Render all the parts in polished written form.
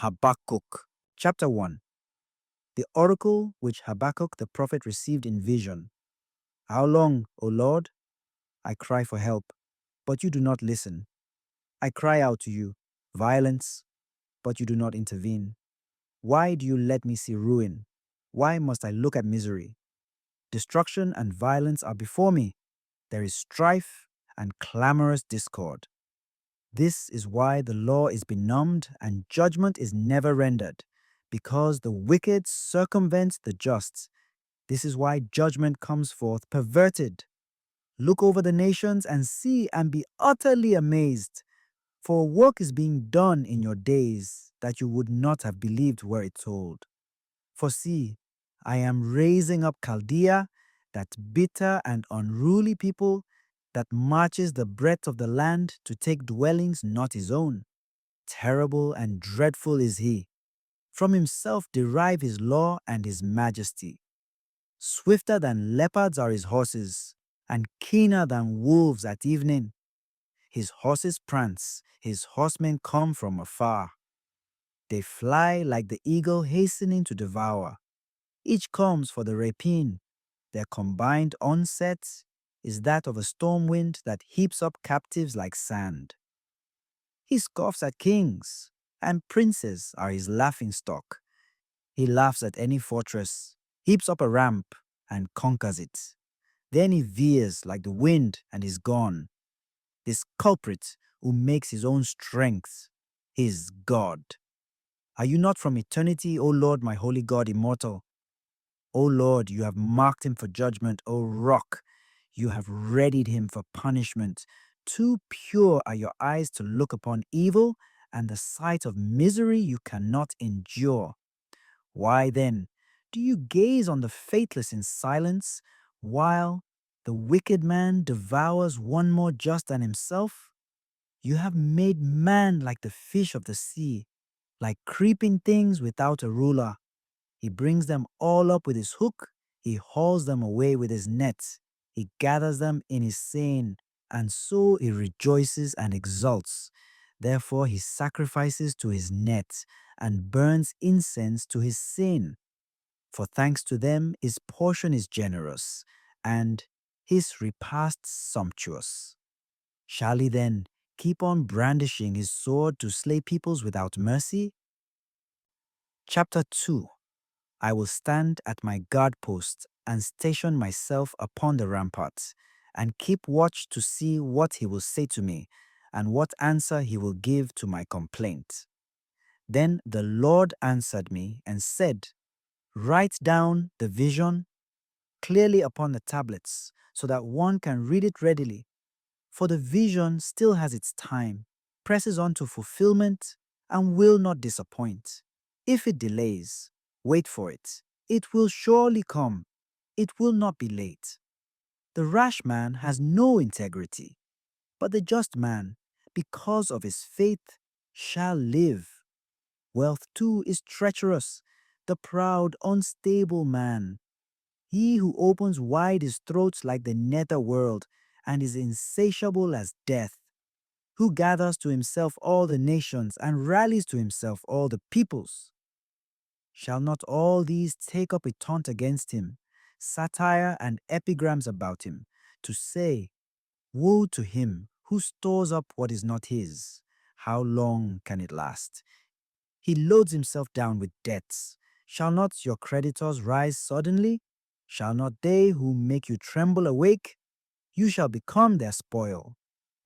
Habakkuk. Chapter 1. The oracle which Habakkuk the prophet received in vision. How long, O Lord? I cry for help, but you do not listen. I cry out to you, violence, but you do not intervene. Why do you let me see ruin? Why must I look at misery? Destruction and violence are before me. There is strife and clamorous discord. This is why the law is benumbed and judgment is never rendered, because the wicked circumvent the just. This is why judgment comes forth perverted. Look over the nations and see and be utterly amazed, for work is being done in your days that you would not have believed were it told. For see, I am raising up Chaldea, that bitter and unruly people that marches the breadth of the land to take dwellings not his own. Terrible and dreadful is he. From himself derive his law and his majesty. Swifter than leopards are his horses, and keener than wolves at evening. His horses prance, his horsemen come from afar. They fly like the eagle hastening to devour. Each comes for the rapine. Their combined onset is that of a storm wind that heaps up captives like sand. He scoffs at kings, and princes are his laughingstock. He laughs at any fortress, heaps up a ramp, and conquers it. Then he veers like the wind and is gone. This culprit who makes his own strength, is God. Are you not from eternity, O Lord, my holy God, immortal? O Lord, you have marked him for judgment, O rock. You have readied him for punishment. Too pure are your eyes to look upon evil, and the sight of misery you cannot endure. Why then do you gaze on the faithless in silence, while the wicked man devours one more just than himself? You have made man like the fish of the sea, like creeping things without a ruler. He brings them all up with his hook, he hauls them away with his net. He gathers them in his seine, and so he rejoices and exults. Therefore he sacrifices to his net, and burns incense to his seine. For thanks to them his portion is generous, and his repast sumptuous. Shall he then keep on brandishing his sword to slay peoples without mercy? Chapter 2. I will stand at my guard post and station myself upon the ramparts, and keep watch to see what he will say to me, and what answer he will give to my complaint. Then the Lord answered me and said, Write down the vision clearly upon the tablets, so that one can read it readily. For the vision still has its time, presses on to fulfillment, and will not disappoint. If it delays, wait for it. It will surely come. It will not be late. The rash man has no integrity, but the just man, because of his faith, shall live. Wealth too is treacherous, the proud, unstable man. He who opens wide his throat like the nether world, and is insatiable as death, who gathers to himself all the nations and rallies to himself all the peoples. Shall not all these take up a taunt against him, satire and epigrams about him, to say, Woe to him who stores up what is not his. How long can it last? He loads himself down with debts. Shall not your creditors rise suddenly? Shall not they who make you tremble awake? You shall become their spoil.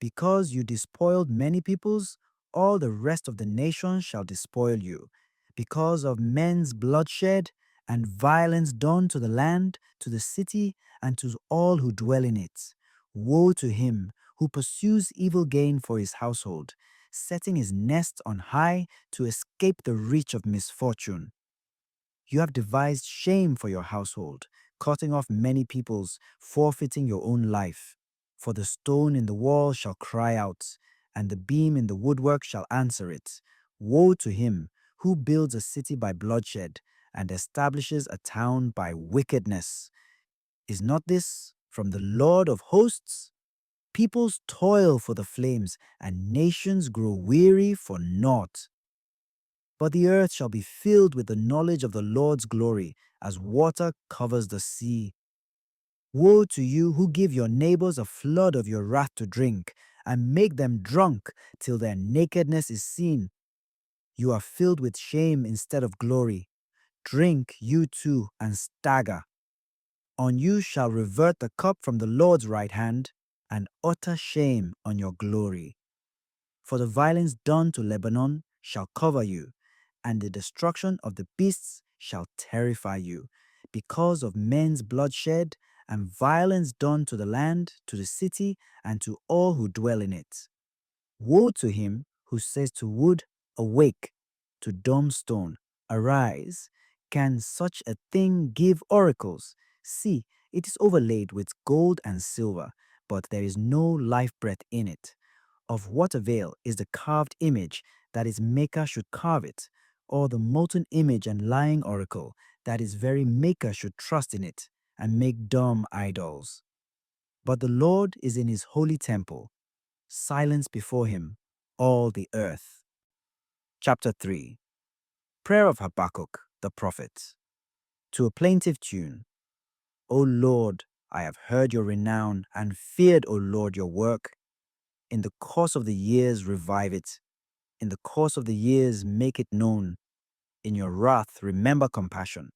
Because you despoiled many peoples, all the rest of the nations shall despoil you. Because of men's bloodshed and violence done to the land, to the city, and to all who dwell in it. Woe to him who pursues evil gain for his household, setting his nest on high to escape the reach of misfortune. You have devised shame for your household, cutting off many peoples, forfeiting your own life. For the stone in the wall shall cry out, and the beam in the woodwork shall answer it. Woe to him who builds a city by bloodshed, and establishes a town by wickedness. Is not this from the Lord of hosts? Peoples toil for the flames, and nations grow weary for naught. But the earth shall be filled with the knowledge of the Lord's glory, as water covers the sea. Woe to you who give your neighbors a flood of your wrath to drink, and make them drunk till their nakedness is seen. You are filled with shame instead of glory. Drink, you too, and stagger. On you shall revert the cup from the Lord's right hand, and utter shame on your glory. For the violence done to Lebanon shall cover you, and the destruction of the beasts shall terrify you, because of men's bloodshed and violence done to the land, to the city, and to all who dwell in it. Woe to him who says to wood, awake, to dumb stone, arise. Can such a thing give oracles? See, it is overlaid with gold and silver, but there is no life breath in it. Of what avail is the carved image that its maker should carve it, or the molten image and lying oracle that its very maker should trust in it, and make dumb idols? But the Lord is in his holy temple. Silence before him, all the earth. Chapter 3. Prayer of Habakkuk the prophet. To a plaintive tune. O Lord, I have heard your renown and feared, O Lord, your work. In the course of the years revive it. In the course of the years make it known. In your wrath remember compassion.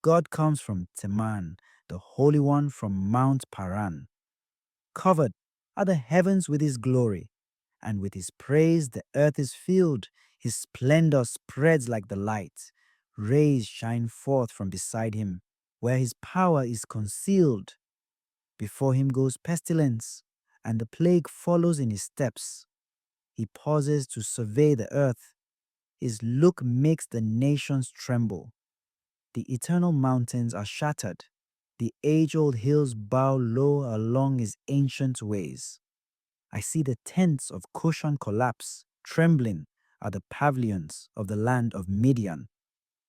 God comes from Teman, the Holy One from Mount Paran. Covered are the heavens with his glory, and with his praise the earth is filled. His splendor spreads like the light. Rays shine forth from beside him, where his power is concealed. Before him goes pestilence, and the plague follows in his steps. He pauses to survey the earth. His look makes the nations tremble. The eternal mountains are shattered. The age-old hills bow low along his ancient ways. I see the tents of Cushan collapse. Trembling are the pavilions of the land of Midian.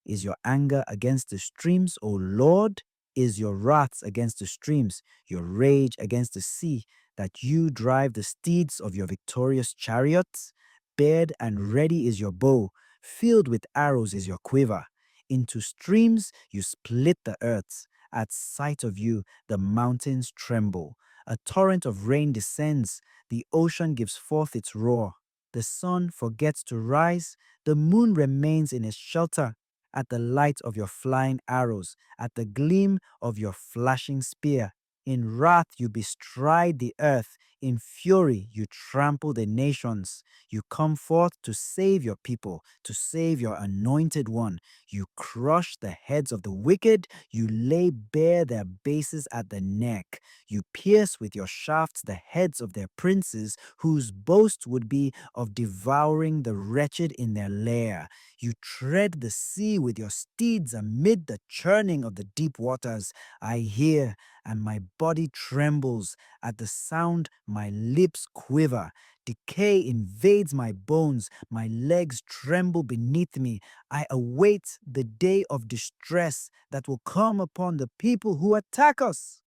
Is your anger against the streams, O Lord? Is your wrath against the streams, your rage against the sea, that you drive the steeds of your victorious chariots? Bared and ready is your bow, filled with arrows is your quiver. Into streams you split the earth. At sight of you, the mountains tremble. A torrent of rain descends. The ocean gives forth its roar. The sun forgets to rise. The moon remains in its shelter. At the light of your flying arrows, at the gleam of your flashing spear. In wrath you bestride the earth, in fury you trample the nations. You come forth to save your people, to save your anointed one. You crush the heads of the wicked, you lay bare their bases at the neck. You pierce with your shafts the heads of their princes, whose boast would be of devouring the wretched in their lair. You tread the sea with your steeds amid the churning of the deep waters. I hear, and my body trembles. At the sound, my lips quiver. Decay invades my bones. My legs tremble beneath me. I await the day of distress that will come upon the people who attack us.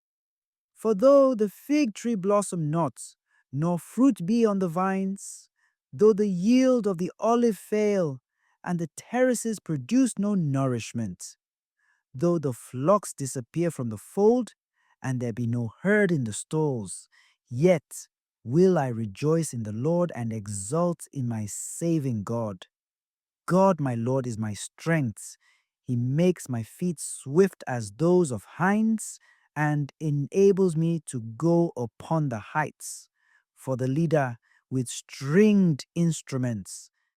For though the fig tree blossom not, nor fruit be on the vines, though the yield of the olive fail, and the terraces produce no nourishment, though the flocks disappear from the fold, and there be no herd in the stalls, yet will I rejoice in the Lord and exult in my saving God. God, my Lord, is my strength. He makes my feet swift as those of hinds, and enables me to go upon the heights. For the leader with stringed instruments,